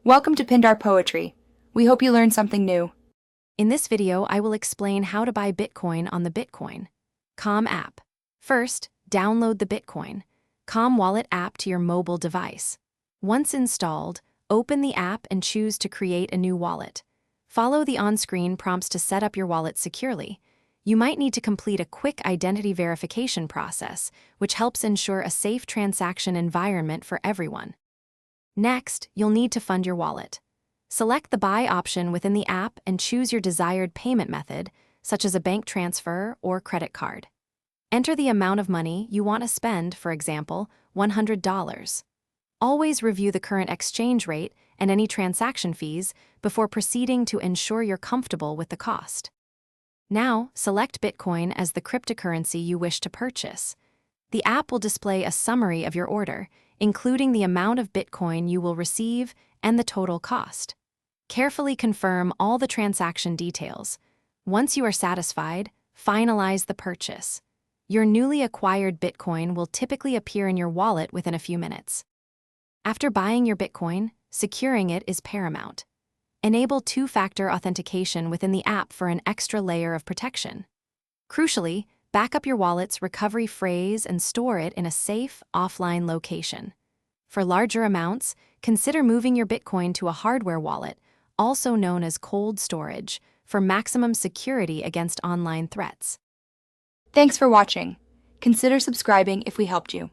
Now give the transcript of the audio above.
Welcome to Pindar Poetry. We hope you learned something new. In this video, I will explain how to buy Bitcoin on the Bitcoin.com app. First, download the Bitcoin.com wallet app to your mobile device. Once installed, open the app and choose to create a new wallet. Follow the on-screen prompts to set up your wallet securely. You might need to complete a quick identity verification process, which helps ensure a safe transaction environment for everyone. Next, you'll need to fund your wallet. Select the Buy option within the app and choose your desired payment method, such as a bank transfer or credit card. Enter the amount of money you want to spend, for example, $100. Always review the current exchange rate and any transaction fees before proceeding to ensure you're comfortable with the cost. Now, select Bitcoin as the cryptocurrency you wish to purchase. The app will display a summary of your order, including the amount of Bitcoin you will receive and the total cost. Carefully confirm all the transaction details. Once you are satisfied, finalize the purchase. Your newly acquired Bitcoin will typically appear in your wallet within a few minutes. After buying your Bitcoin, securing it is paramount. Enable two-factor authentication within the app for an extra layer of protection. Crucially, back up your wallet's recovery phrase and store it in a safe, offline location. For larger amounts, consider moving your Bitcoin to a hardware wallet, also known as cold storage, for maximum security against online threats. Thanks for watching. Consider subscribing if we helped you.